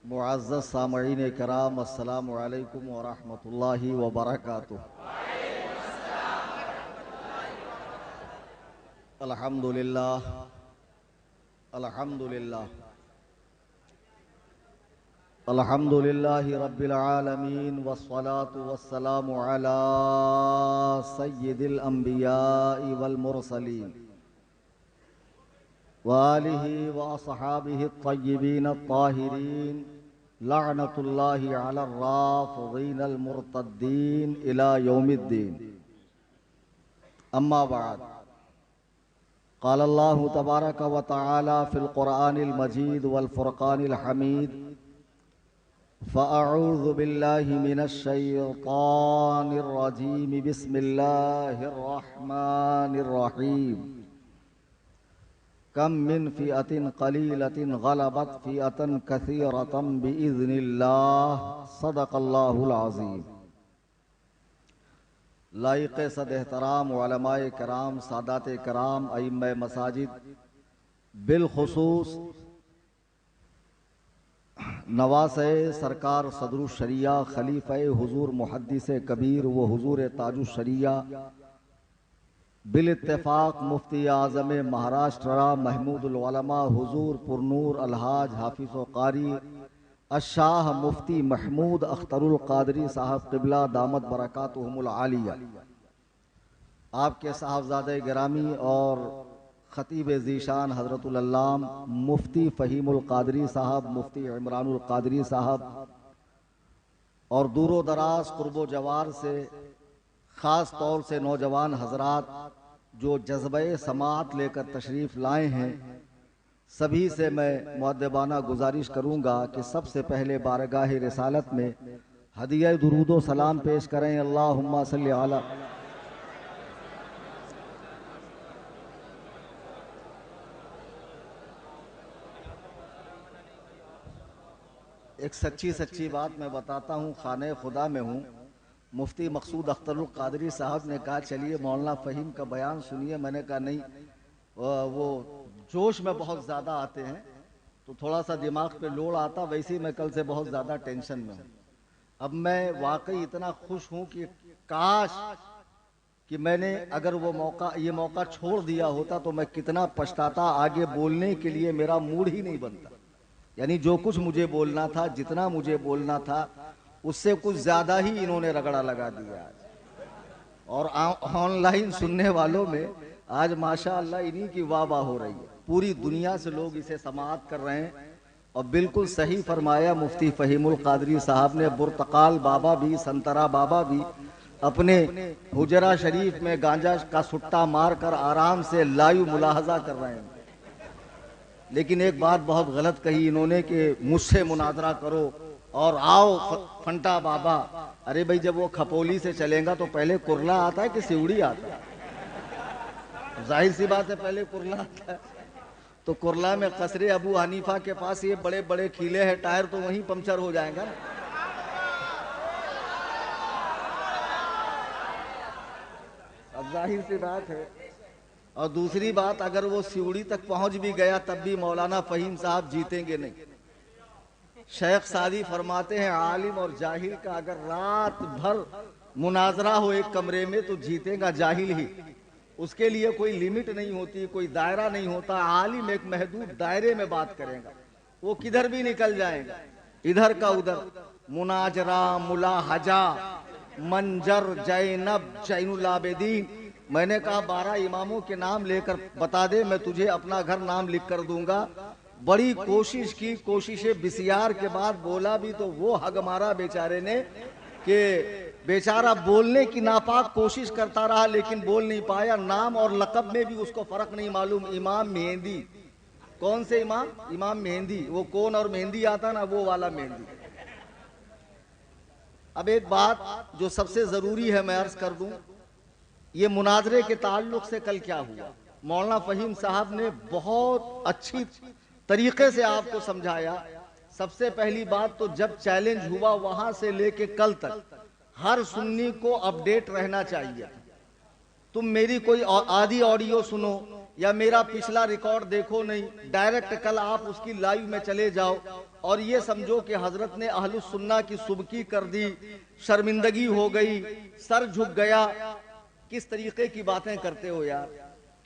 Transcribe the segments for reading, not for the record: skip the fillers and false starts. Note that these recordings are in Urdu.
معزز سامعین کرام، السلام علیکم ورحمۃ اللہ وبرکاتہ۔ الحمدللہ الحمدللہ الحمدللہ رب العالمین، والصلاة والسلام علی سید الانبیاء والمرسلین وآلہ واصحابہ الطیبین الطاہرین، لعنت اللہ علی الرافضین المرتدین الی یوم الدین۔ اما بعد، قال اللہ تبارک و تعالی فی القرآن المجید والفرقان الحمید: فأعوذ باللہ من الشیطان الرجیم، بسم اللہ الرحمن الرحیم۔ کم من فئۃ قلیلۃ غلبت فئۃ کثیرۃ بإذن اللہ، صدق اللہ العظیم۔ لائق صد احترام علماء کرام، سادات کرام، ائمہ مساجد، بالخصوص نواسہ سرکار صدر الشریعہ، خلیفہ حضور محدث کبیر و حضور تاج الشریعہ، بالاتفاق مفتی اعظم مہاراشٹرا محمود العلماء حضور پرنور الحاج حافظ و قاری الشاہ مفتی محمود اختر القادری صاحب قبلہ دامت برکاتہم العالیہ، آپ کے صاحبزادہ گرامی اور خطیب ذیشان حضرت العلام مفتی فہیم القادری صاحب، مفتی عمران القادری صاحب، اور دور و دراز قرب و جوار سے خاص طور سے نوجوان حضرات جو جذبہ سماعت لے کر تشریف لائے ہیں، سبھی سے میں مؤدبانہ گزارش کروں گا کہ سب سے پہلے بارگاہ رسالت میں ہدیہ درود و سلام پیش کریں۔ اللہم صلی علی۔ ایک سچی بات میں بتاتا ہوں، خانہ خدا میں ہوں، مفتی مقصود اختر القادری صاحب نے کہا چلیے مولانا فہیم کا بیان سنیے۔ میں نے کہا نہیں، وہ جوش میں بہت زیادہ آتے ہیں تو تھوڑا سا دماغ پہ لوڑ آتا، ویسے ہی میں کل سے بہت زیادہ ٹینشن میں ہوں۔ اب میں واقعی اتنا خوش ہوں کہ کاش کہ میں نے اگر یہ موقع چھوڑ دیا ہوتا تو میں کتنا پچھتاتا، آگے بولنے کے لیے میرا موڈ ہی نہیں بنتا۔ یعنی جو کچھ مجھے بولنا تھا، جتنا مجھے بولنا تھا، اس سے کچھ زیادہ ہی انہوں نے رگڑا لگا دیا آج۔ اور آن لائن سننے والوں میں آج ماشاءاللہ انہی کی واہ واہ ہو رہی ہے، پوری دنیا سے لوگ اسے سماعت کر رہے ہیں۔ اور بالکل صحیح فرمایا مفتی فہیم القادری صاحب نے، برتقال بابا بھی، سنترا بابا بھی اپنے حجرہ شریف میں گانجا کا سٹا مار کر آرام سے لائیو ملاحظہ کر رہے ہیں۔ لیکن ایک بات بہت غلط کہی انہوں نے کہ مجھ سے مناظرہ کرو اور آؤ فنٹا بابا۔ ارے بھائی، جب وہ کھپولی سے چلیں گا تو پہلے کرلا آتا ہے کہ سیوڑی آتا ہے؟ ظاہر سی بات ہے پہلے کرلا آتا ہے۔ تو کرلا میں قصر ابو حنیفہ کے پاس یہ بڑے بڑے کھیلے ہیں، ٹائر تو وہیں پنکچر ہو جائیں گا نا۔ اب ظاہر سی بات ہے۔ اور دوسری بات، اگر وہ سیوڑی تک پہنچ بھی گیا تب بھی مولانا فہیم صاحب جیتیں گے نہیں۔ شیخ سعدی فرماتے ہیں عالم اور جاہل کا اگر رات بھر مناظرہ ہو ایک کمرے میں تو جیتے گا جاہل ہی۔ اس کے لیے کوئی لیمٹ نہیں ہوتی، کوئی دائرہ نہیں ہوتا۔ عالم ایک محدود دائرے میں بات کرے گا، وہ کدھر بھی نکل جائے گا، ادھر کا ادھر۔ مناجرہ، ملاحجہ، منجر، زینب، زین العابدین۔ میں نے کہا 12 اماموں کے نام لے کر بتا دے، میں تجھے اپنا گھر نام لکھ کر دوں گا۔ بڑی کوشش کی، کوشش بسیار کے بعد بولا بھی تو وہ حگ مارا بیچارے نے کہ بیچارہ بولنے کی ناپاک کوشش کرتا رہا لیکن بول نہیں پایا۔ نام اور لقب میں بھی اس کو فرق نہیں معلوم۔ امام مہندی۔ کون سے امام؟ امام مہندی۔ وہ کون اور مہندی آتا نا، وہ والا مہندی۔ اب ایک بات جو سب سے ضروری ہے میں عرض کر دوں، یہ مناظرے کے تعلق سے کل کیا ہوا؟ مولانا فہیم صاحب نے بہت اچھی طریقے سے آپ کو سمجھایا۔ سب سے پہلی بات تو جب چیلنج ہوا وہاں سے لے کے کل تک ہر سنی کو اپڈیٹ رہنا چاہیے۔ تم میری کوئی آدھی آڈیو سنو، یا میرا پچھلا ریکارڈ دیکھو نہیں، ڈائریکٹ کل آپ اس کی لائیو میں چلے جاؤ اور یہ سمجھو کہ حضرت نے اہل السنہ کی سبکی کر دی، شرمندگی ہو گئی، سر جھک گیا۔ کس طریقے کی باتیں کرتے ہو یار؟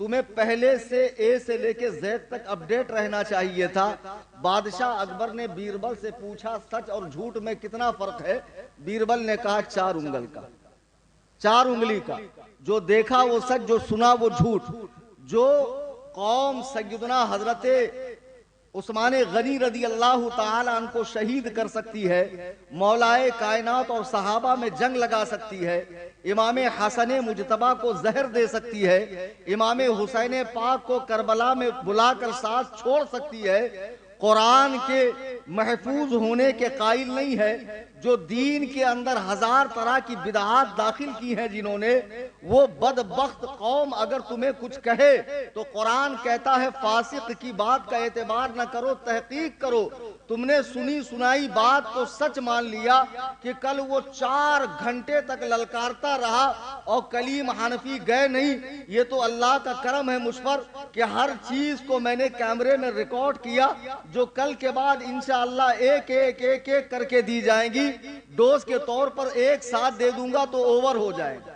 تمہیں پہلے سے اے سے لے کے زیڈ تک اپڈیٹ رہنا چاہیے تھا۔ بادشاہ اکبر نے بیربل سے پوچھا سچ اور جھوٹ میں کتنا فرق ہے؟ بیربل نے کہا 4 انگل کا، 4 انگلی کا۔ جو دیکھا وہ سچ، جو سنا وہ جھوٹ۔ جو قوم سیدنا حضرت عثمان غنی رضی اللہ تعالی عنہ کو شہید کر سکتی ہے، مولائے کائنات اور صحابہ میں جنگ لگا سکتی ہے، امام حسن مجتبی کو زہر دے سکتی ہے، امام حسین پاک کو کربلا میں بلا کر ساتھ چھوڑ سکتی ہے، قرآن کے محفوظ ہونے کے قائل نہیں ہے، جو دین کے اندر 1000 طرح کی بدعات داخل کی ہیں جنہوں نے، وہ بدبخت قوم اگر تمہیں کچھ کہے تو قرآن کہتا ہے فاسق کی بات کا اعتبار نہ کرو، تحقیق کرو۔ تم نے سنی سنائی بات کو سچ مان لیا کہ کل وہ 4 گھنٹے تک للکارتا رہا اور کلیم حنفی گئے نہیں۔ یہ تو اللہ کا کرم ہے مجھ پر کہ ہر چیز کو میں نے کیمرے میں ریکارڈ کیا، جو کل کے بعد انشاءاللہ ایک ایک ایک ایک کر کے دی جائیں گی۔ ڈوز کے طور پر ایک ساتھ دے دوں گا تو اوور ہو جائے گا،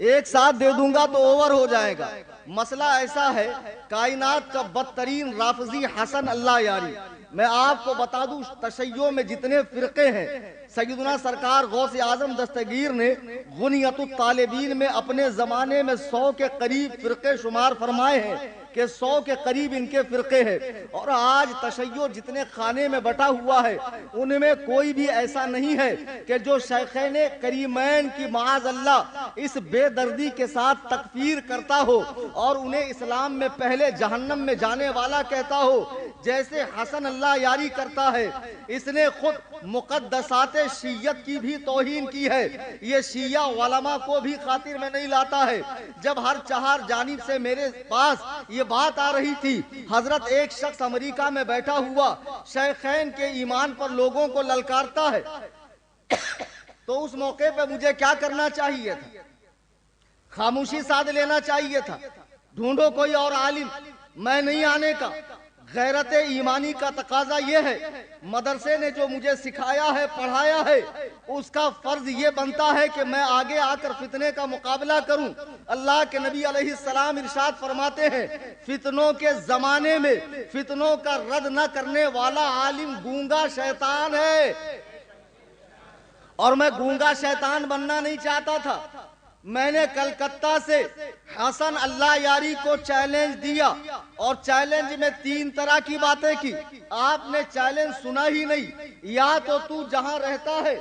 ایک ساتھ دے دوں گا تو اوور ہو جائے گا۔ مسئلہ ایسا ہے، کائنات کا بدترین رافضی حسن اللہ یاری۔ میں آپ کو بتا دوں تشیع میں جتنے فرقے ہیں، سیدنا سرکار غوث اعظم دستگیر نے غنیت الطالبین میں اپنے زمانے میں 100 کے قریب فرقے شمار فرمائے ہیں کہ 100 کے قریب ان کے فرقے ہیں، اور آج تشیع جتنے خانے میں بٹا ہوا ہے ان میں کوئی بھی ایسا نہیں ہے کہ جو شیخین کریمین کی معاذ اللہ اس بے دردی کے ساتھ تکفیر کرتا ہو اور انہیں اسلام میں پہلے جہنم میں جانے والا کہتا ہو، جیسے حسن اللہ یاری کرتا ہے۔ اس نے خود مقدسات شیعت کی بھی توہین کی ہے، یہ شیعہ علماء کو بھی خاطر میں نہیں لاتا ہے۔ جب ہر 4 جانب سے میرے پاس یہ بات آ رہی تھی، حضرت ایک شخص امریکہ میں بیٹھا ہوا شیخین کے ایمان پر لوگوں کو للکارتا ہے، تو اس موقع پہ مجھے کیا کرنا چاہیے تھا؟ خاموشی ساتھ لینا چاہیے تھا، ڈھونڈو کوئی اور عالم، میں نہیں آنے کا۔ غیرت ایمانی کا تقاضا یہ ہے، مدرسے نے جو مجھے سکھایا ہے، پڑھایا ہے، اس کا فرض یہ بنتا ہے کہ میں آگے آ کر فتنے کا مقابلہ کروں۔ اللہ کے نبی علیہ السلام ارشاد فرماتے ہیں، فتنوں کے زمانے میں فتنوں کا رد نہ کرنے والا عالم گونگا شیطان ہے، اور میں گونگا شیطان بننا نہیں چاہتا تھا۔ میں نے کلکتہ سے حسن اللہ یاری کو چیلنج دیا، اور چیلنج میں 3 طرح کی باتیں کی۔ آپ نے چیلنج سنا ہی نہیں، یا تو جہاں رہتا ہے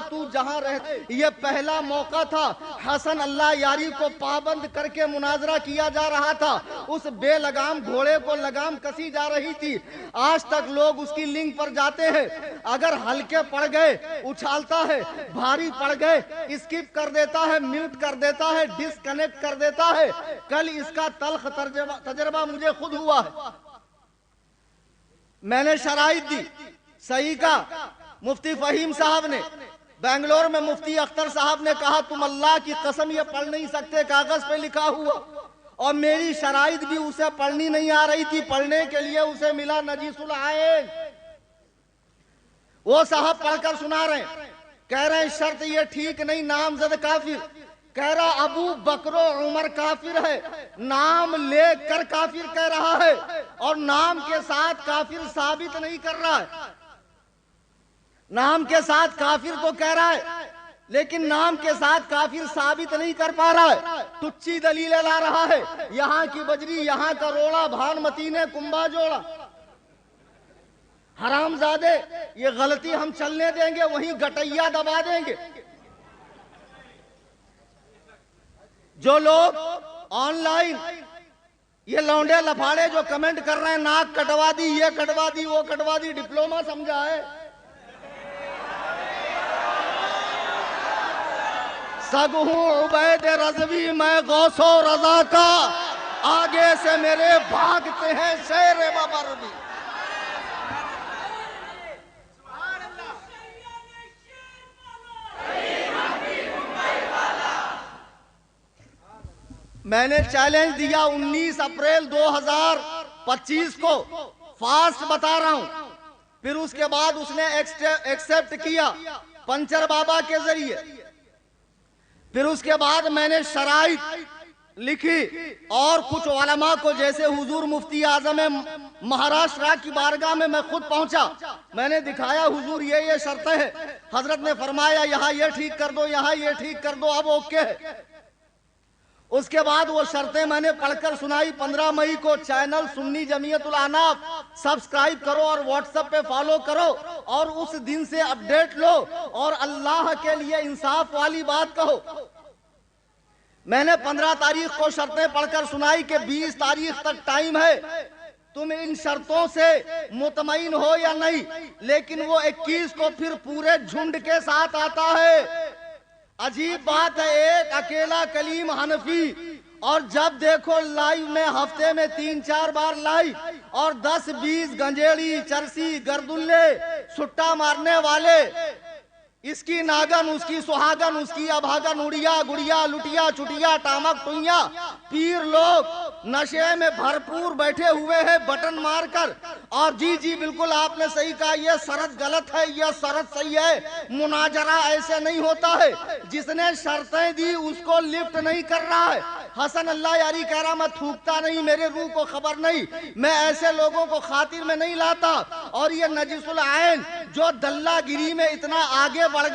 تو جہاں رہتے، یہ پہلا موقع تھا حسن اللہ یاری کو پابند کر کے مناظرہ کیا جا رہا تھا۔ اس بے لگام گھوڑے کو لگام کسی جا رہی تھی۔ آج تک لوگ اس کی لنک پر جاتے ہیں، اگر ہلکے پڑ گئے اچھالتا ہے، بھاری پڑ گئے اسکپ کر دیتا ہے، میوٹ کر دیتا ہے، ڈسکنیکٹ کر دیتا ہے۔ کل اس کا تلخ تجربہ مجھے خود ہوا ہے۔ میں نے شرائط دی، صحیح کا مفتی فہیم صاحب نے، بنگلور میں مفتی اختر صاحب نے کہا تم اللہ کی قسم یہ پڑھ نہیں سکتے، کاغذ پہ لکھا ہوا، اور میری شرائط بھی اسے پڑھنی نہیں آ رہی تھی۔ پڑھنے کے لیے اسے ملا نجیس العین، وہ صاحب پڑھ کر سنا رہے ہیں، کہہ رہے ہیں شرط یہ ٹھیک نہیں، نامزد کافر۔ کہہ رہا ابو بکر و عمر کافر ہے، نام لے کر کافر کہہ رہا ہے اور نام کے ساتھ کافر ثابت نہیں کر رہا ہے. نام کے ساتھ کافر تو کہہ رہا ہے لیکن نام کے ساتھ کافر ثابت نہیں کر پا رہا ہے. ٹچی دلیلیں لا رہا ہے، یہاں کی بجری، یہاں کا روڑا، بھان متینے کنبا جوڑا. حرام زادے، یہ غلطی ہم چلنے دیں گے؟ وہیں گٹیا دبا دیں گے. جو لوگ آن لائن یہ لونڈے لفاڑے جو کمنٹ کر رہے ہیں ناک کٹوا دی، یہ کٹوا دی، وہ کٹوا دی، ڈپلوما سمجھا ہے؟ سگ ہوں عبید رضوی میں غوث و رضا کا، آگے سے میرے بھاگتے ہیں شیر ببر بھی. میں نے چیلنج دیا 19 اپریل 2025 کو فاسٹ بتا رہا ہوں. پھر اس کے بعد اس نے ایکسپٹ کیا پنچر بابا کے ذریعے. پھر اس کے بعد میں نے شرائط لکھی اور کچھ علماء کو، جیسے حضور مفتی اعظم مہاراشٹرا کی بارگاہ میں خود پہنچا، میں نے دکھایا حضور یہ شرطیں ہیں. حضرت نے فرمایا یہاں یہ ٹھیک کر دو، یہاں یہ ٹھیک کر دو، اب اوکے ہے. اس کے بعد وہ شرطیں میں نے پڑھ کر سنائی. 15 مئی کو چینل سنی جمعیت الاعناف سبسکرائب کرو اور واٹس ایپ پہ فالو کرو اور اس دن سے اپڈیٹ لو اور اللہ کے لیے انصاف والی بات کہو. میں نے 15 تاریخ کو شرطیں پڑھ کر سنائی کہ 20 تاریخ تک ٹائم ہے، تم ان شرطوں سے مطمئن ہو یا نہیں. لیکن وہ 21 کو پھر پورے جھنڈ کے ساتھ آتا ہے. عجیب بات ہے، ایک اکیلا کلیم حنفی، اور جب دیکھو لائیو میں ہفتے میں 3-4 بار لائیو، اور 10-20 گنجیڑی، چرسی، گردلے، سٹا مارنے والے، اس کی ناگن، اس کی سہاگن، اس کی ابھاگن، اڑیا گڑیا، لٹیا چٹیا، ٹامک ٹوئیاں، پیر لوگ نشے میں بھرپور بیٹھے ہوئے ہیں بٹن مار کر. اور جی بالکل آپ نے صحیح کہا، یہ سرد غلط ہے، یہ سرد صحیح ہے. مناظرہ ایسے نہیں ہوتا ہے. جس نے شرطیں دی اس کو لفٹ نہیں کر رہا ہے. حسن اللہ یاری کہہ رہا میں تھوکتا نہیں، میرے روح کو خبر نہیں، میں ایسے لوگوں کو خاطر میں نہیں لاتا. اور یہ نجس العین جو دلہ گیری میں اتنا آگے بڑھ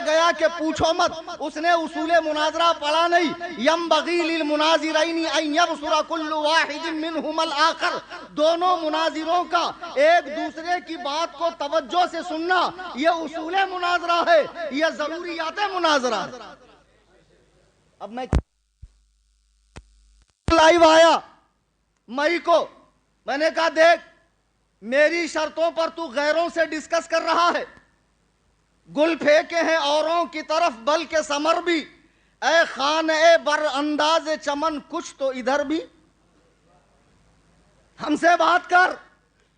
گیا کہ پوچھو مت. اس نے اصول مناظرہ پڑھا نہیں. ينبغي للمناظرین ان يبصر كل واحد منهما الآخر. دونوں مناظروں کا ایک دوسرے کی بات کو توجہ سے سننا یہ اصول مناظرہ ہے، یہ ضروریات مناظرہ ہے. اب میں لائیو آیا مئی کو، میں نے کہا دیکھ میری شرطوں پر تو غیروں سے ڈسکس کر رہا ہے، گل پھینکے ہیں اوروں کی طرف بلکہ ثمر بھی، اے خانہ بر انداز چمن کچھ تو ادھر بھی ہم سے بات کر.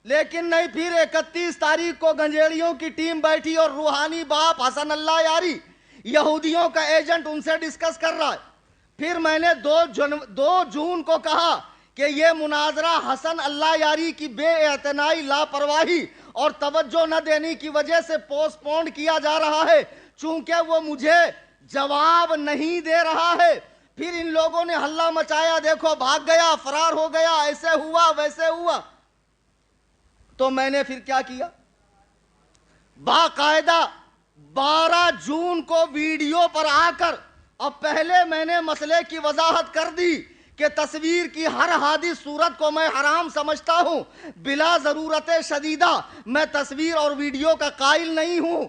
لیکن نہیں. پھر 31 تاریخ کو گنجیڑیوں کی ٹیم بیٹھی اور روحانی باپ حسن اللہ یاری یہودیوں کا ایجنٹ ان سے ڈسکس کر رہا ہے. پھر میں نے 2 جون کو کہا کہ یہ مناظرہ حسن اللہ یاری کی بے اعتنائی، لاپرواہی اور توجہ نہ دینے کی وجہ سے پوسٹ پون کیا جا رہا ہے، چونکہ وہ مجھے جواب نہیں دے رہا ہے. پھر ان لوگوں نے ہلہ مچایا، دیکھو بھاگ گیا، فرار ہو گیا، ایسے ہوا ویسے ہوا. تو میں نے پھر کیا کیا، باقاعدہ 12 جون کو ویڈیو پر آ کر اب پہلے میں نے مسئلے کی وضاحت کر دی کہ تصویر کی ہر حادث صورت کو میں حرام سمجھتا ہوں. بلا ضرورت شدیدہ میں تصویر اور ویڈیو کا قائل نہیں ہوں.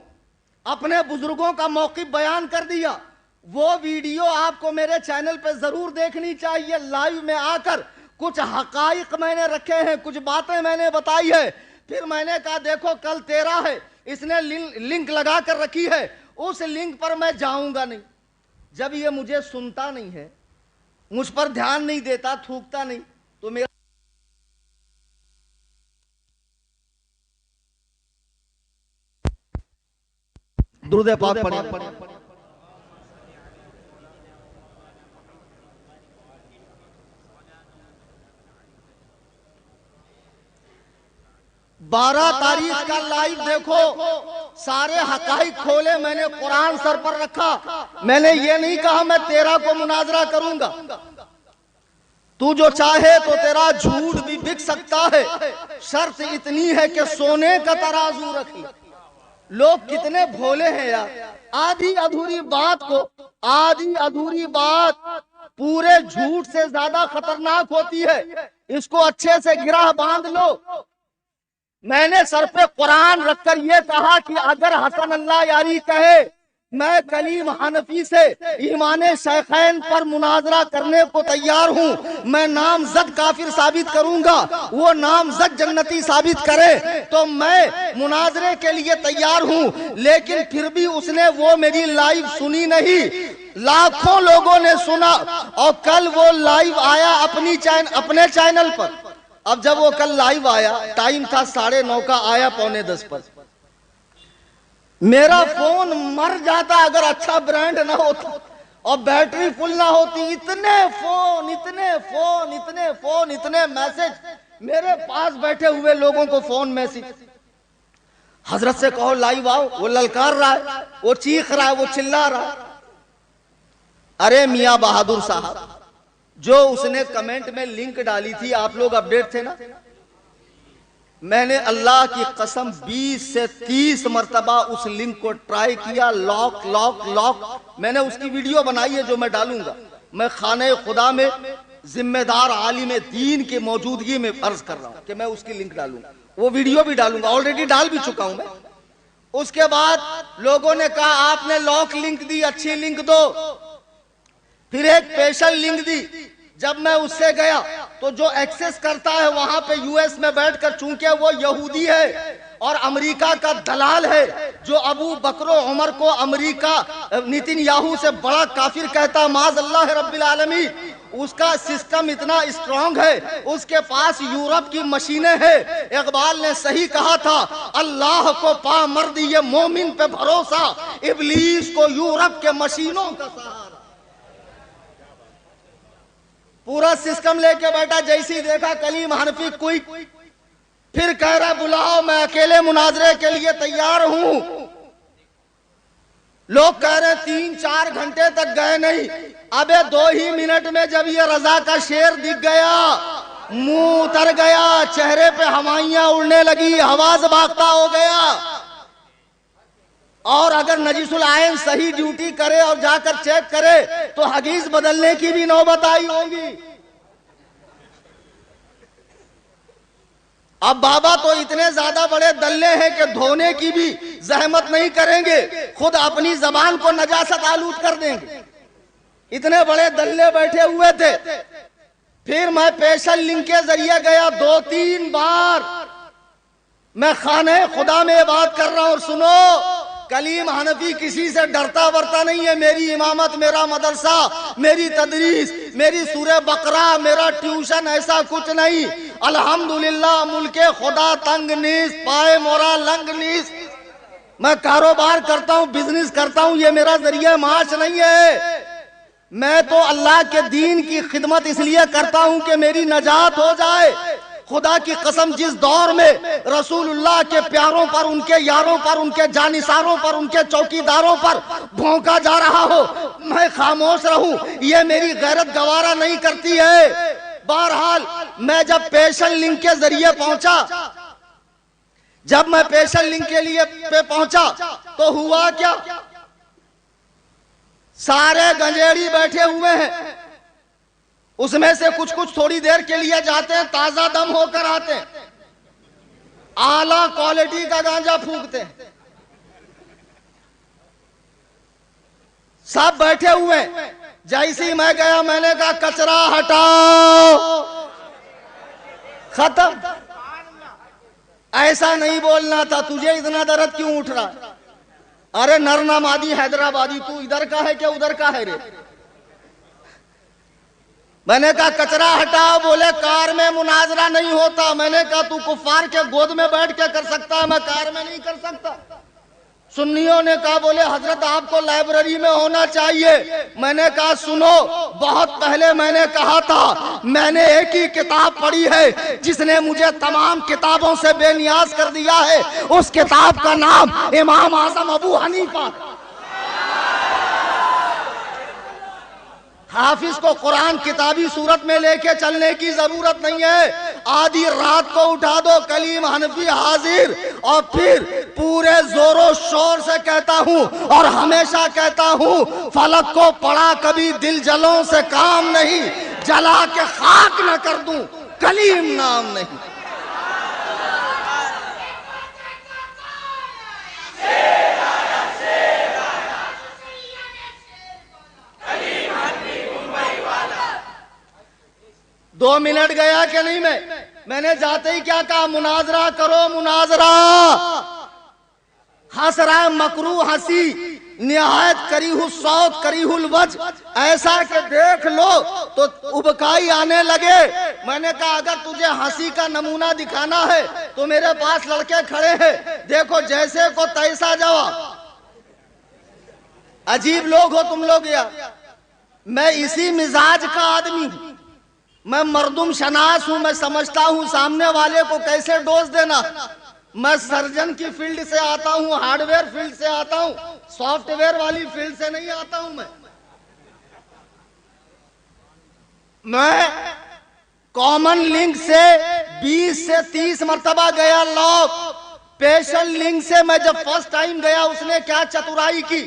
اپنے بزرگوں کا موقف بیان کر دیا. وہ ویڈیو آپ کو میرے چینل پہ ضرور دیکھنی چاہیے. لائیو میں آ کر کچھ حقائق میں نے رکھے ہیں، کچھ باتیں میں نے بتائی ہے. پھر میں نے کہا دیکھو کل 13 ہے، اس نے لنک لگا کر رکھی ہے، اس لنک پر میں جاؤں گا نہیں. جب یہ مجھے سنتا نہیں ہے، مجھ پر دھیان نہیں دیتا، تھوکتا نہیں، تو میرا درود پاک پڑھیں. 12 تاریخ کا لائیو دیکھو، سارے حقائق کھولے، میں نے قرآن سر پر رکھا، میں نے یہ نہیں کہا میں تیرا کو مناظرہ کروں گا، تو جو چاہے تو تیرا جھوٹ بھی بک سکتا ہے، شرط اتنی ہے کہ سونے کا ترازو رکھی۔ لوگ کتنے بھولے ہیں یار، آدھی ادھوری بات کو، آدھی ادھوری بات پورے جھوٹ سے زیادہ خطرناک ہوتی ہے، اس کو اچھے سے گرہ باندھ لو۔ میں نے سر پہ قرآن رکھ کر یہ کہا کہ اگر حسن اللہ یاری کہے میں کلیم حنفی سے ایمان شیخین پر مناظرہ کرنے کو تیار ہوں، میں نامزد کافر ثابت کروں گا، وہ نامزد جنتی ثابت کرے تو میں مناظرے کے لیے تیار ہوں، لیکن پھر بھی اس نے وہ میری لائیو سنی نہیں، لاکھوں لوگوں نے سنا، اور کل وہ لائیو آیا اپنے چینل پر۔ اب جب وہ کل لائیو آیا، ٹائم تھا 9:30 کا، آیا 9:45 پر۔ میرا فون مر جاتا اگر اچھا برانڈ نہ ہوتا اور بیٹری فل نہ ہوتی۔ اتنے فون، اتنے فون، اتنے فون، اتنے میسج، میرے پاس بیٹھے ہوئے لوگوں کو فون میسج، حضرت سے کہو لائیو آؤ، وہ للکار رہا ہے، وہ چیخ رہا ہے، وہ چلا رہا ہے۔ ارے میاں بہادر صاحب، جو اس نے کمنٹ میں لنک ڈالی تھی، آپ لوگ اپڈیٹ تھے نا، میں نے اللہ کی قسم 20 سے 30 مرتبہ اس لنک کو ٹرائی کیا، لاک لاک لاک۔ میں نے اس کی ویڈیو بنائی ہے جو میں ڈالوں گا، میں خانہ خدا میں ذمہ دار عالم دین کی موجودگی میں عرض کر رہا ہوں کہ میں اس کی لنک ڈالوں گا، وہ ویڈیو بھی ڈالوں گا، آلریڈی ڈال بھی چکا ہوں میں۔ اس کے بعد لوگوں نے کہا آپ نے لاک لنک دی، اچھی لنک دو، پھر ایک اسپیشل لنک دی۔ جب میں اس سے گیا تو جو ایکسس کرتا ہے وہاں پہ یو ایس میں بیٹھ کر، چونکہ وہ یہودی ہے اور امریکہ کا دلال ہے، جو ابو بکر و عمر کو امریکہ نیتن یاہو سے بڑا کافر کہتا، معاذ اللہ رب العالمین، اس کا سسٹم اتنا اسٹرانگ ہے، اس کے پاس یورپ کی مشینیں ہیں۔ اقبال نے صحیح کہا تھا، اللہ کو پا مردی یہ مومن پہ بھروسہ، ابلیس کو یورپ کے مشینوں کا سہارا۔ پورا سسٹم لے کے بیٹھا، جیسی دیکھا کلیم حنفی کوئی، پھر کہہ رہا بلاؤ میں اکیلے مناظرے کے لیے تیار ہوں۔ لوگ کہہ رہے 3-4 گھنٹے تک گئے نہیں، ابے 2 ہی منٹ میں جب یہ رضا کا شیر دکھ گیا، منہ اتر گیا، چہرے پہ ہوائیاں اڑنے لگی، حواس باختہ ہو گیا۔ اور اگر نجیس العین صحیح ڈیوٹی کرے اور جا کر چیک کرے تو حدیث بدلنے کی بھی نوبت آئی ہوگی۔ اب بابا تو اتنے زیادہ بڑے دلے ہیں کہ دھونے کی بھی زحمت نہیں کریں گے، خود اپنی زبان کو نجاست آلود کر دیں گے، اتنے بڑے دلے بیٹھے ہوئے تھے۔ پھر میں اسپیشل لنک کے ذریعے گیا، 2-3 بار میں خانہ خدا میں بات کر رہا ہوں، اور سنو، کلیم حنفی کسی سے ڈرتا ورتا نہیں ہے، میری امامت، میرا مدرسہ، میری تدریس، میری سورہ بقرہ، میرا ٹیوشن، ایسا کچھ نہیں۔ الحمدللہ ملک خدا تنگ نیس، پائے مورا لنگ نیس۔ میں کاروبار کرتا ہوں، بزنس کرتا ہوں، یہ میرا ذریعہ معاش نہیں ہے۔ میں تو اللہ کے دین کی خدمت اس لیے کرتا ہوں کہ میری نجات ہو جائے۔ خدا کی قسم، جس دور میں رسول اللہ کے پیاروں پر، ان کے یاروں پر، ان کے جانثاروں پر، ان کے چوکیداروں پر بھونکا جا رہا ہو، میں خاموش رہوں، یہ میری غیرت گوارا نہیں کرتی ہے۔ بہرحال میں جب اسپیشل لنک کے ذریعے پہنچا، جب میں اسپیشل لنک کے لیے پہنچا تو ہوا کیا، سارے گنجیڑی بیٹھے ہوئے ہیں، اس میں سے کچھ تھوڑی دیر کے لیے جاتے ہیں، تازہ دم ہو کر آتے ہیں، اعلیٰ کوالٹی کا گانجا پھونکتے ہیں، سب بیٹھے ہوئے ہیں۔ جیسی میں گیا میں نے کہا کچرا ہٹاؤ، ختم۔ ایسا نہیں بولنا تھا، تجھے اتنا درد کیوں اٹھ رہا؟ ارے نرنمادی حیدرآبادی، تو ادھر کا ہے کیا ادھر کا ہے رے؟ میں نے کہا کچرا ہٹاؤ، بولے کار میں مناظرہ نہیں ہوتا۔ میں نے کہا تو کفار کے گود میں بیٹھ کے کر سکتا ہے، میں کار میں نہیں کر سکتا۔ سنیوں نے کہا بولے حضرت آپ کو لائبریری میں ہونا چاہیے. میں نے کہا سنو، بہت پہلے میں نے کہا تھا میں نے ایک ہی کتاب پڑھی ہے جس نے مجھے تمام کتابوں سے بے نیاز کر دیا ہے. اس کتاب کا نام امام اعظم ابو حنیفہ. حافظ کو قرآن کتابی صورت میں لے کے چلنے کی ضرورت نہیں ہے. آدھی رات کو اٹھا دو کلیم حنفی حاضر، اور پھر پورے زور و شور سے کہتا ہوں اور ہمیشہ کہتا ہوں، فلک کو پڑا کبھی دل جلوں سے کام نہیں، جلا کے خاک نہ کر دوں کلیم نام نہیں. دو منٹ گیا کہ نہیں؟ میں نے جاتے ہی کیا کہا؟ مناظرہ کرو مناظرہ. ہنس رہا ہے مکروہ ہنسی، نہایت کریہ الصوت کریہ الوجہ، ایسا کہ دیکھ لو تو ابکائی آنے لگے. میں نے کہا اگر تجھے ہنسی کا نمونہ دکھانا ہے تو میرے پاس لڑکے کھڑے ہیں، دیکھو جیسے کو تیسا جواب. عجیب لوگ ہو تم لوگ. یا میں اسی مزاج کا آدمی ہوں، میں مردم شناس ہوں، میں سمجھتا ہوں سامنے والے کو کیسے ڈوز دینا. میں سرجن کی فیلڈ سے آتا ہوں، ہارڈ ویئر فیلڈ سے آتا ہوں، سافٹ ویئر والی فیلڈ سے نہیں آتا ہوں. میں کامن لنک سے 20 سے 30 مرتبہ گیا لاک. پیشل لنک سے میں جب فرسٹ ٹائم گیا، اس نے کیا چترائی کی؟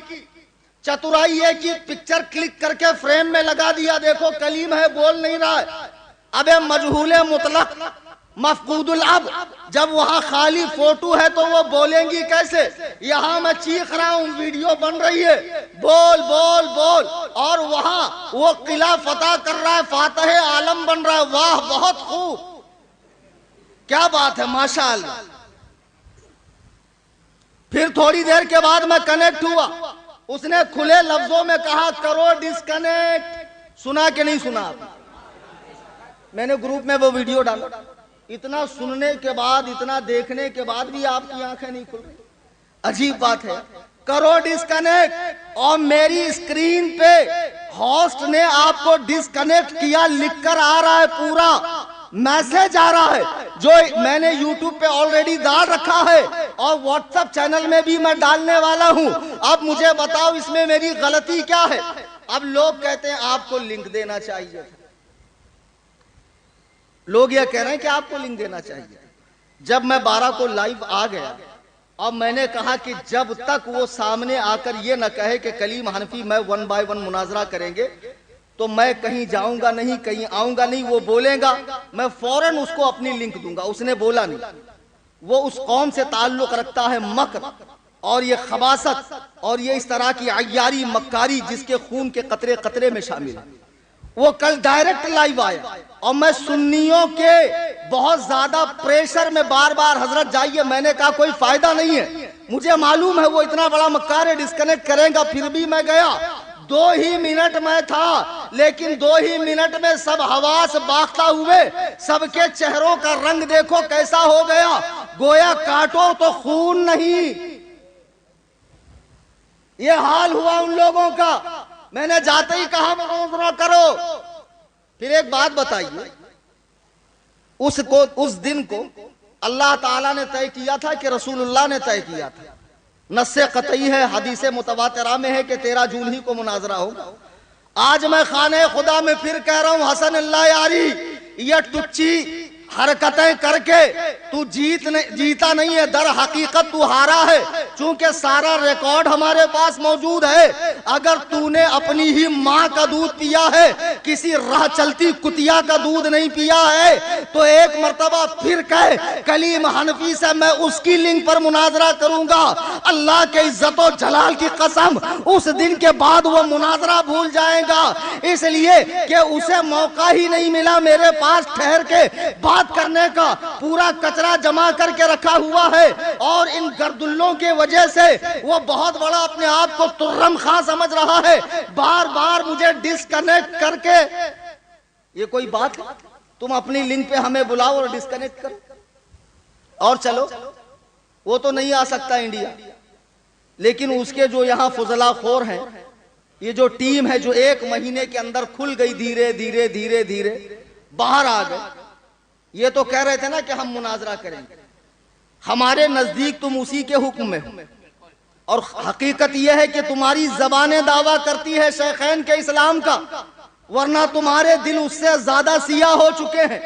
چترائی یہ کہ پکچر کلک کر کے فریم میں لگا دیا، دیکھو کلیم ہے بول نہیں رہا ہے. ابے مجہول مطلق مفقود الاب، جب وہاں خالی فوٹو ہے تو وہ بولیں گی کیسے؟ یہاں میں چیخ رہا ہوں، ویڈیو بن رہی ہے، بول بول بول، اور وہاں وہ قلعہ فتح کر رہا ہے، فاتح عالم بن رہا ہے. واہ بہت خوب، کیا بات ہے، ماشاءاللہ. پھر تھوڑی دیر کے بعد میں کنیکٹ ہوا، اس نے کھلے لفظوں میں کہا کرو ڈسکنیکٹ. سنا کہ نہیں سنا؟ میں نے گروپ میں وہ ویڈیو ڈالا. اتنا سننے کے بعد، اتنا دیکھنے کے بعد بھی آپ کی آنکھیں نہیں کھل رہی. عجیب بات ہے. کرو ڈسکنیکٹ، اور میری اسکرین پہ ہوسٹ نے آپ کو ڈسکنیکٹ کیا لکھ کر آ رہا ہے، پورا میسج آ رہا ہے جو میں نے یوٹیوب پہ آلریڈی ڈال رکھا ہے، اور واٹس ایپ چینل میں بھی میں ڈالنے والا ہوں. اب مجھے بتاؤ اس میں میری غلطی کیا ہے؟ اب لوگ کہتے ہیں آپ کو لنک دینا چاہیے. لوگ یہ کہہ رہے ہیں کہ آپ کو لنک دینا چاہیے. جب میں 12 کو لائیو آ گیا اور میں نے کہا کہ جب تک وہ سامنے آ کر یہ نہ کہے کہ کلیم حنفی میں 1 بائی 1 مناظرہ کریں گے تو میں کہیں جاؤں گا نہیں، کہیں آؤں گا نہیں. وہ بولے گا میں فوراً اس کو اپنی لنک دوں گا. اس نے بولا نہیں. وہ اس قوم سے تعلق رکھتا ہے مکر اور یہ خباثت اور یہ اس طرح کی عیاری مکاری جس کے خون کے قطرے قطرے میں شامل ہے. وہ کل ڈائریکٹ لائیو آیا اور میں سنیوں کے بہت زیادہ پریشر میں بار بار حضرت جائیے، میں نے کہا کوئی فائدہ نہیں ہے، مجھے معلوم ہے وہ اتنا بڑا مکار ہے ڈسکنیکٹ کرے گا. پھر بھی میں گیا. 2 ہی منٹ میں تھا، لیکن 2 ہی منٹ میں سب حواس باختہ ہوئے. سب کے چہروں کا رنگ دیکھو کیسا ہو گیا، گویا کاٹو تو خون نہیں. یہ حال ہوا ان لوگوں کا. میں نے جاتے ہی کہا مناظرہ کرو. پھر ایک بات بتائیے، اس دن کو اللہ تعالیٰ نے طے کیا تھا کہ رسول اللہ نے طے کیا تھا؟ نص قطعی ہے، حدیث متواترہ میں ہے کہ 13 جون ہی کو مناظرہ ہوگا. آج میں خانہ خدا میں پھر کہہ رہا ہوں، حسن اللہ یاری، یہ ٹچی حرکتیں کر کے تو جیتا نہیں ہے، در حقیقت تو ہارا ہے. چونکہ سارا ریکارڈ ہمارے پاس موجود ہے. اگر تو نے اپنی ہی ماں کا دودھ پیا ہے، کسی راہ چلتی کتیا کا دودھ نہیں پیا ہے، تو ایک مرتبہ پھر کہے کلیم حنفی سے میں اس کی لنک پر مناظرہ کروں گا. اللہ کے عزت و جلال کی قسم اس دن کے بعد وہ مناظرہ بھول جائے گا، اس لیے کہ اسے موقع ہی نہیں ملا میرے پاس ٹھہر کے بات کرنے کا. پورا کچرا جمع کر کے رکھا ہوا ہے، اور ان گردلوں کے وجہ سے وہ بہت بڑا اپنے آپ کو ترم خاں سمجھ رہا ہے. بار بار مجھے ڈسکنیکٹ کر کے، یہ کوئی بات ہے؟ تم اپنی لنک پہ ہمیں بلاؤ اور ڈسکنیکٹ کرو اور چلو. وہ تو نہیں آ سکتا انڈیا. لیکن اس کے جو یہاں فضلہ خور ہیں، یہ جو ٹیم ہے جو 1 مہینے کے اندر کھل گئی، دھیرے دھیرے دھیرے دھیرے باہر آ گئے. یہ تو کہہ رہے تھے نا کہ ہم مناظرہ کریں گے. ہمارے نزدیک تم اسی کے حکم میں ہو، اور حقیقت یہ ہے کہ تمہاری زبانیں دعویٰ کرتی ہے شیخین کے اسلام کا، ورنہ تمہارے دل اس سے زیادہ سیاہ ہو چکے ہیں.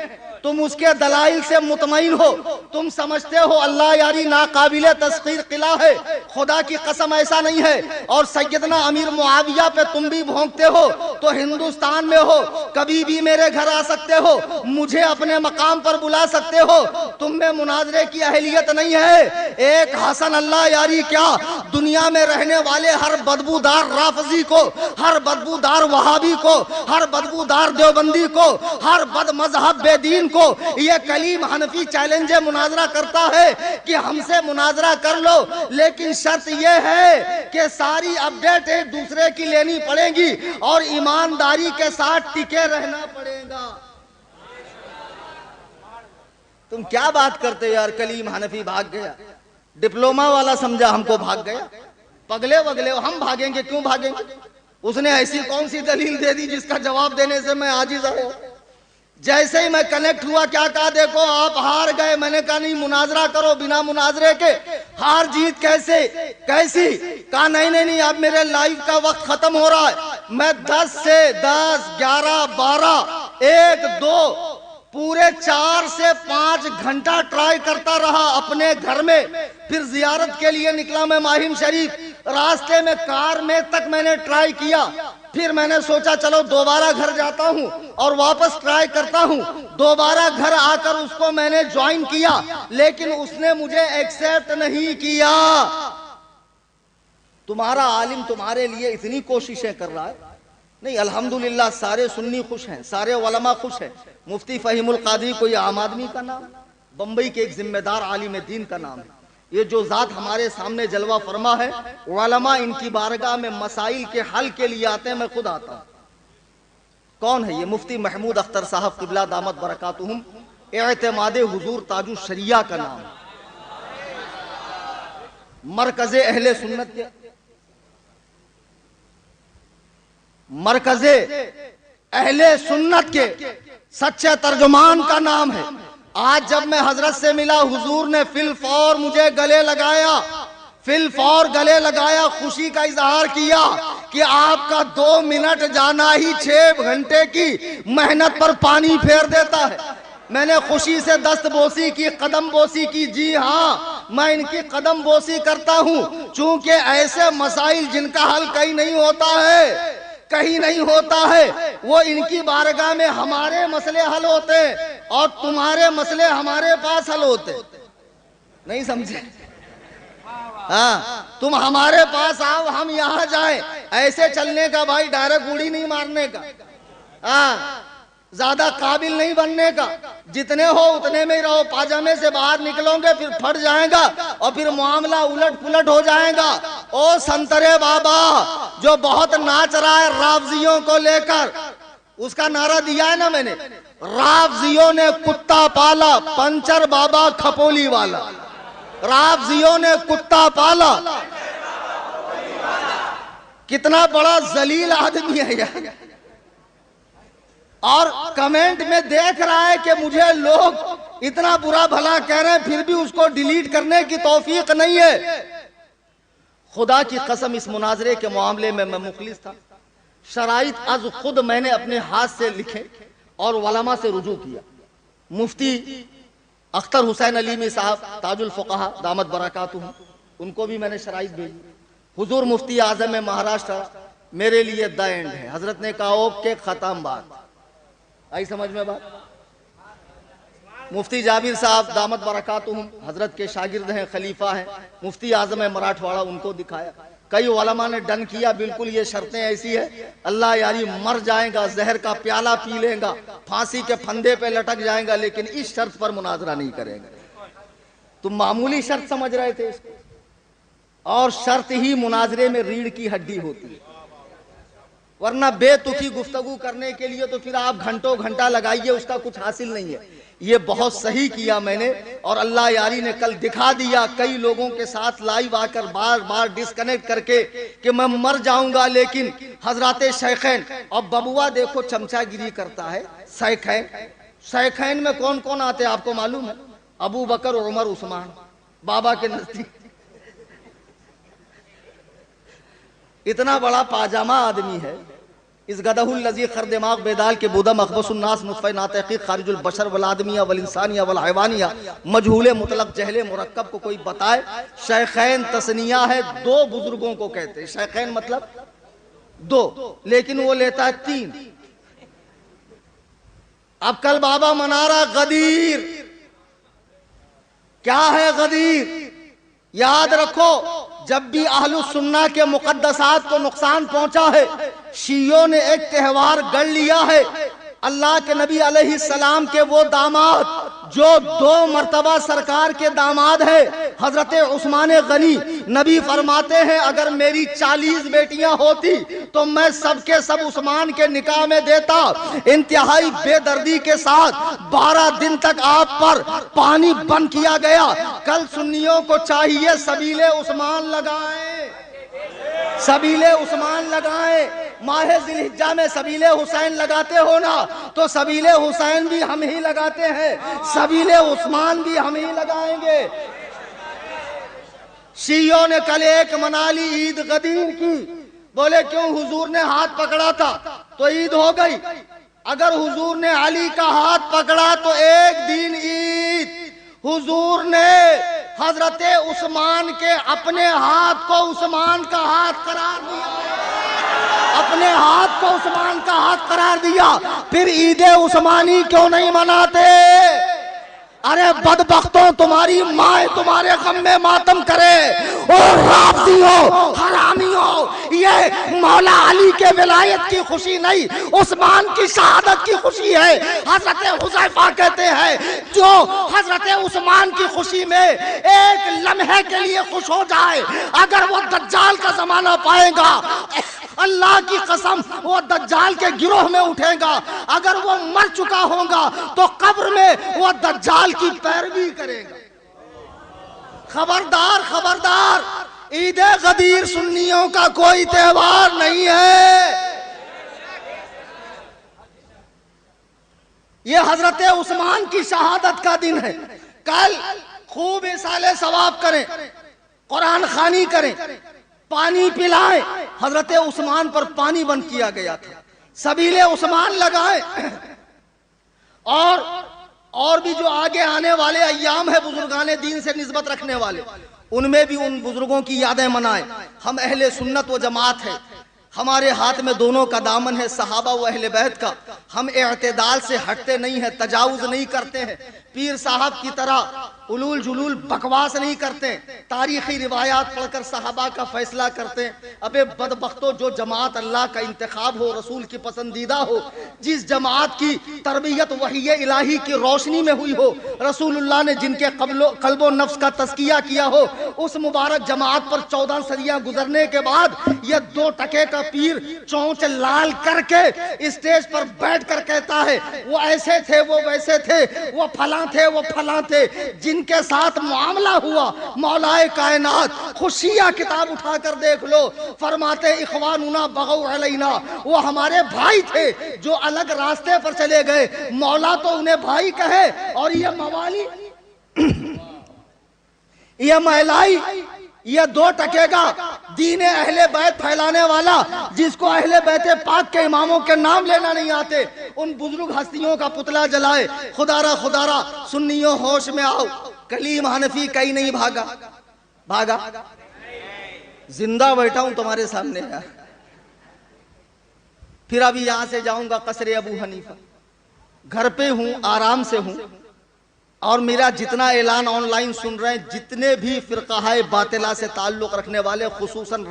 تم اس کے دلائل سے مطمئن ہو. تم سمجھتے ہو اللہ یاری ناقابل تسخیر قلعہ ہے. خدا کی قسم ایسا نہیں ہے. اور سیدنا امیر معاویہ پہ تم بھی بھونکتے ہو تو ہندوستان میں ہو، کبھی بھی میرے گھر آ سکتے ہو، مجھے اپنے مقام پر بلا سکتے ہو. تم میں مناظرے کی اہلیت نہیں ہے. ایک حسن اللہ یاری کیا دنیا میں رہنے والے ہر بدبودار رافضی کو، ہر بدبودار وہابی کو، ہر بدبودار دیوبندی کو، ہر بد مذہب بے دین کو یہ کلیم حنفی چیلنج مناظرہ کرتا ہے کہ ہم سے مناظرہ کر لو، لیکن شرط یہ ہے کہ ساری اپڈیٹ ایک دوسرے کی لینی پڑے گی اور ایمانداری کے ساتھ ٹکے رہنا پڑے گا. تم کیا بات کرتے یار؟ کلیم حنفی بھاگ گیا، ڈپلوما والا سمجھا ہم کو بھاگ گیا. پگلے وگلے ہم بھاگیں گے؟ کیوں بھاگیں گے؟ اس نے ایسی کون سی دلیل دے دی جس کا جواب دینے سے میں عاجز ہوں؟ جیسے ہی میں کنیکٹ ہوا کیا کہا، دیکھو آپ ہار گئے. میں نے کہا نہیں، مناظرہ کرو. بنا مناظرے کے ہار جیت کیسی؟ کہا نہیں اب میرے لائیو کا وقت ختم ہو رہا ہے. میں 10 سے 10 11 12 1 2 پورے 4 سے 5 گھنٹہ ٹرائی کرتا رہا اپنے گھر میں. پھر زیارت کے لیے نکلا میں ماہم شریف. راستے میں کار میں تک میں نے ٹرائی کیا. پھر میں نے سوچا چلو دوبارہ گھر جاتا ہوں اور واپس ٹرائی کرتا ہوں. دوبارہ گھر آ کر اس کو میں نے جوائن کیا، لیکن اس نے مجھے ایکسیپٹ نہیں کیا. تمہارا عالم تمہارے لیے اتنی کوششیں کر رہا ہے. نہیں، الحمدللہ سارے سنی خوش ہیں، سارے علماء خوش ہیں. مفتی فہیم القادری کوئی عام آدمی کا نام، بمبئی کے ایک ذمہ دار عالم دین کا نام ہے. یہ جو ذات ہمارے سامنے جلوہ فرما ہے، علماء ان کی بارگاہ میں مسائل کے حل کے لیے آتے ہیں. میں خود آتا ہوں. کون ہے یہ؟ مفتی محمود اختر صاحب قبلہ دامت برکاتہم، اعتماد حضور تاج الشریعہ کا نام. مرکز اہل سنت کے مرکز اہل سنت کے سچے ترجمان کا نام ہے. آج جب میں حضرت سے ملا، حضور نے فی الفور مجھے گلے لگایا، خوشی کا اظہار کیا کہ آپ کا 2 منٹ جانا ہی 6 گھنٹے کی محنت پر پانی پھیر دیتا ہے. میں نے خوشی سے دست بوسی کی، قدم بوسی کی. جی ہاں، میں ان کی قدم بوسی کرتا ہوں، چونکہ ایسے مسائل جن کا حل کہیں نہیں ہوتا ہے وہ ان کی بارگاہ میں ہمارے مسئلے حل ہوتے ہیں اور تمہارے مسئلے ہمارے پاس حل ہوتے. نہیں سمجھے؟ ہاں، تم ہمارے پاس آؤ، ہم یہاں جائیں. ایسے چلنے کا بھائی، ڈائریکٹ گولی نہیں مارنے کا. ہاں، زیادہ قابل نہیں بننے کا. جتنے ہو اتنے میں ہی رہو. پاجامے سے باہر نکلو گے پھر پھٹ جائیں گا اور پھر معاملہ الٹ پلٹ ہو جائے گا. او سنترے بابا جو بہت ناچ رہا ہے رافضیوں کو لے کر، اس کا نعرہ دیا ہے نا میں نے، رافضیوں نے کتا پالا، پنچر بابا کھپولی والا. رافضیوں نے کتا پالا. کتنا بڑا ذلیل آدمی ہے یار. اور کمنٹ میں دیکھ رہا ہے کہ مجھے لوگ اتنا برا بھلا کہہ رہے ہیں، پھر بھی اس کو ڈیلیٹ کرنے کی توفیق نہیں ہے. خدا کی قسم اس مناظرے کے معاملے میں مخلص تھا. شرائط از خود میں نے اپنے ہاتھ سے لکھے اور علماء سے رجوع کیا. مفتی اختر حسین علیمی صاحب تاج الفقہا دامت برکاتہم، ان کو بھی میں نے شرائط بھیجی. حضور مفتی اعظم مہاراشٹر میرے لیے دا اینڈ ہے. حضرت نے کہا اوکے، ختم بات. آئی سمجھ میں بات؟ مفتی جابر صاحب دامت برکاتہم حضرت کے شاگرد ہیں، خلیفہ ہیں. مفتی اعظم مراٹھواڑہ، ان کو دکھایا. کئی علماء نے ڈن کیا، بالکل یہ شرطیں ایسی ہے، اللہ یاری مر جائیں گا، زہر کا پیالہ پی لیں گا، پھانسی کے پھندے پہ لٹک جائیں گا، لیکن اس شرط پر مناظرہ نہیں کریں گے. تم معمولی شرط سمجھ رہے تھے اس کو، اور شرط ہی مناظرے میں ریڑھ کی ہڈی ہوتی ہے. ورنہ بے تکی گفتگو کرنے کے لیے تو پھر آپ گھنٹوں گھنٹہ لگائیے، اس کا کچھ حاصل نہیں ہے۔ یہ بہت صحیح کیا میں نے، اور اللہ یاری نے کل دکھا دیا کئی لوگوں کے ساتھ لائیو آ کر بار بار ڈسکنیکٹ کر کے کہ میں مر جاؤں گا، لیکن حضرات شیخین، اور ببوا دیکھو چمچا گیری کرتا ہے۔ شیخین میں کون کون آتے آپ کو معلوم ہے؟ ابو بکر، عمر، عثمان، بابا کے نزدیک۔ اتنا بڑا پاجامہ آدمی ہے، اس گدہ الذی خر دماغ بیدال کے بودہ مخبص الناس نطفہ ناتحقیق خارج البشر والآدمیہ والانسانیہ والحیوانیہ مجہول مطلق جہل مرکب کو کوئی بتائے؟ شیخین تسنیہ ہے، دو بزرگوں کو کہتے ہیں۔ شیخین مطلب دو، لیکن وہ لیتا ہے تین۔ اب کل بابا منا رہا غدیر۔ کیا ہے غدیر؟ یاد رکھو، جب بھی اہل السنہ کے مقدسات کو نقصان پہنچا ہے، شیعوں نے ایک تہوار گڑ لیا ہے۔ اللہ کے نبی علیہ السلام کے وہ داماد جو 2 مرتبہ سرکار کے داماد ہیں، حضرت عثمان غنی، نبی فرماتے ہیں اگر میری 40 بیٹیاں ہوتی تو میں سب کے سب عثمان کے نکاح میں دیتا۔ انتہائی بے دردی کے ساتھ 12 دن تک آپ پر پانی بند کیا گیا۔ کل سنیوں کو چاہیے سبیل عثمان لگائیں، سبیل عثمان لگائیں۔ ماہ ذی الحجہ میں سبیل حسین لگاتے ہو نا، تو سبیل حسین بھی ہم ہی لگاتے ہیں، سبیل عثمان بھی ہم ہی لگائیں گے۔ شیعوں نے کل ایک منالی عید غدیر کی، بولے کیوں؟ حضور نے ہاتھ پکڑا تھا تو عید ہو گئی۔ اگر حضور نے علی کا ہاتھ پکڑا تو ایک دن عید۔ حضور نے حضرت عثمان کے اپنے ہاتھ کو عثمان کا ہاتھ قرار دیا، اپنے ہاتھ کو عثمان کا ہاتھ قرار دیا، پھر عید عثمانی کیوں نہیں مناتے؟ ارے بدبختوں، تمہاری ماں تمہارے غم میں ماتم کرے، اور رافضیوں، حرامیوں، یہ مولا علی کے ولایت کی خوشی نہیں، عثمان کی شہادت کی خوشی ہے۔ حضرت حذیفہ کہتے ہیں جو حضرت عثمان کی خوشی میں ایک لمحے کے لیے خوش ہو جائے، اگر وہ دجال کا زمانہ پائے گا، اللہ کی قسم وہ دجال کے گروہ میں اٹھے گا۔ اگر وہ مر چکا ہوگا تو قبر میں وہ دجال کی پیروی کرے گا۔ خبردار خبردار، عید غدیر سنیوں کا کوئی تہوار نہیں ہے، یہ حضرت عثمان کی شہادت کا دن ہے۔ کل خوب ایصال ثواب کریں، قرآن خوانی کریں، پانی پلائیں۔ حضرت عثمان پر پانی بند کیا گیا تھا، سبیل عثمان لگائیں۔ اور بھی جو آگے آنے والے ایام ہے بزرگان دین سے نسبت رکھنے والے، ان میں بھی ان بزرگوں کی یادیں منائیں۔ ہم اہل سنت و جماعت ہیں، ہمارے ہاتھ میں دونوں کا دامن ہے، صحابہ و اہل بیت کا۔ ہم اعتدال سے ہٹتے نہیں ہیں، تجاوز نہیں کرتے ہیں، پیر صاحب کی طرح علول جلول بکواس نہیں کرتے، تاریخی روایات پڑھ کر صحابہ کا فیصلہ کرتے ہیں۔ ابے بدبختو، جو جماعت اللہ کا انتخاب ہو، رسول کی پسندیدہ ہو، جس جماعت کی تربیت وحی الہی کی روشنی میں ہوئی ہو، رسول اللہ نے جن کے قلب و نفس کا تزکیہ کیا ہو، اس مبارک جماعت پر 14 صدیاں گزرنے کے بعد یہ 2 ٹکے کا پیر چونچ لال کر کے اسٹیج پر بیٹھ کر کہتا ہے وہ ایسے تھے، وہ ویسے تھے، وہ پھلاں تھے، وہ پھلاں تھے، جن کے ساتھ معاملہ ہوا مولا کائنات۔ خوشیہ کتاب اٹھا کر دیکھ لو، فرماتے اخواننا بغوا علینا، وہ ہمارے بھائی تھے جو الگ راستے پر چلے گئے، مولا تو انہیں بھائی کہے، اور یہ موالی، یہ مہلائی، یہ 2 ٹکے گا دین اہل بیت پھیلانے والا، جس کو اہل بیت پاک کے اماموں کے نام لینا نہیں آتے، ان بزرگ ہستیوں کا پتلا جلائے۔ خدارہ سنیوں ہوش میں آؤ، کلیم حنفی کہیں نہیں بھاگا، زندہ بیٹھا ہوں تمہارے سامنے۔ پھر ابھی یہاں سے جاؤں گا قصر ابو حنیفہ، گھر پہ ہوں، آرام سے ہوں، اور میرا جتنا اعلان آن لائن سن رہے ہیں، جتنے بھی فرقہ باطلہ سے تعلق رکھنے والے، خصوصاً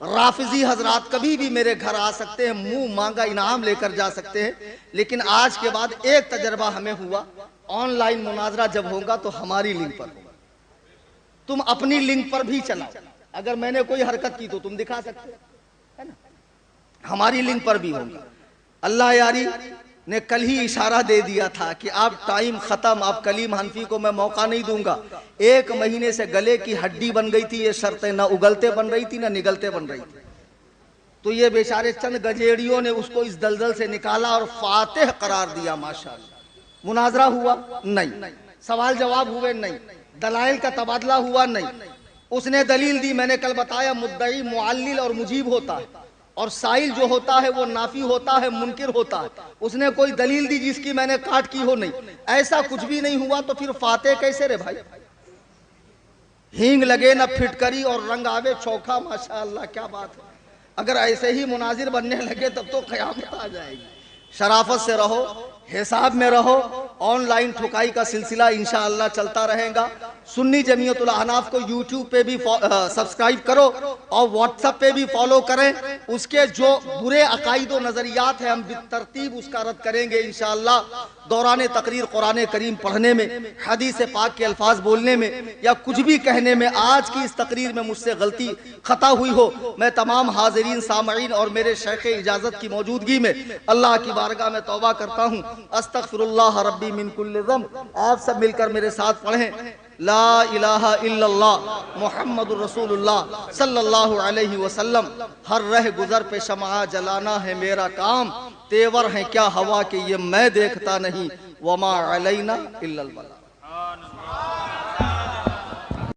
رافضی حضرات کبھی بھی میرے گھر آ سکتے ہیں، منہ مانگا انعام لے کر جا سکتے ہیں۔ لیکن آج کے بعد ایک تجربہ ہمیں ہوا، آن لائن مناظرہ جب ہوگا تو ہماری لنک پر ہوگا، تم اپنی لنک پر بھی چلاؤ، اگر میں نے کوئی حرکت کی تو تم دکھا سکتے ہیں، ہماری لنک پر بھی ہوگا۔ اللہ یاری نے کل ہی اشارہ دے دیا تھا کہ آپ ٹائم ختم، آپ کلیم حنفی کو میں موقع نہیں دوں گا۔ 1 مہینے سے گلے کی ہڈی بن گئی تھی، یہ شرطیں نہ اگلتے بن رہی تھی نہ نگلتے بن رہی تھی، تو یہ بیچارے چند گجیڑیوں نے اس کو اس دلدل سے نکالا اور فاتح قرار دیا۔ ماشاءاللہ مناظرہ ہوا نہیں، سوال جواب ہوئے نہیں، دلائل کا تبادلہ ہوا نہیں، اس نے دلیل دی، میں نے کل بتایا مدعی معلل اور مجیب ہوتا ہے، اور سائل جو ہوتا ہے وہ نافی ہوتا ہے، منکر ہوتا ہے۔ اس نے کوئی دلیل دی جس کی میں نے کاٹ کی ہو نہیں، ایسا کچھ بھی نہیں ہوا، تو پھر فاتح کیسے رے بھائی؟ ہینگ لگے نہ پھٹکری اور رنگ آوے چوکھا، ماشاءاللہ کیا بات ہے۔ اگر ایسے ہی مناظر بننے لگے تب تو قیامت آ جائے گی۔ شرافت سے رہو، حساب میں رہو، آن لائن ٹھکائی کا سلسلہ انشاءاللہ چلتا رہے گا۔ سنی جمعیت الاحناف کو یوٹیوب پہ بھی سبسکرائب کرو اور واٹس ایپ پہ بھی فالو کریں، اس کے جو برے عقائد و نظریات ہیں ہم بالترتیب اس کا رد کریں گے انشاءاللہ۔ دوران تقریر قرآن کریم پڑھنے میں، حدیث پاک کے الفاظ بولنے میں یا کچھ بھی کہنے میں آج کی اس تقریر میں مجھ سے غلطی خطا ہوئی ہو، میں تمام حاضرین سامعین اور میرے شیخ اجازت کی موجودگی میں اللہ کی بارگاہ میں توبہ کرتا ہوں۔ استغفر اللہ ربی من کل ذنب۔ آپ سب مل کر میرے ساتھ پڑھیں، لا الہ الا اللہ محمد الرسول اللہ صلی اللہ علیہ وسلم۔ ہر رہ گزر پہ شمع جلانا ہے میرا کام، تیور ہیں کیا ہوا کہ یہ میں دیکھتا نہیں، وما علینا الا البلاغ۔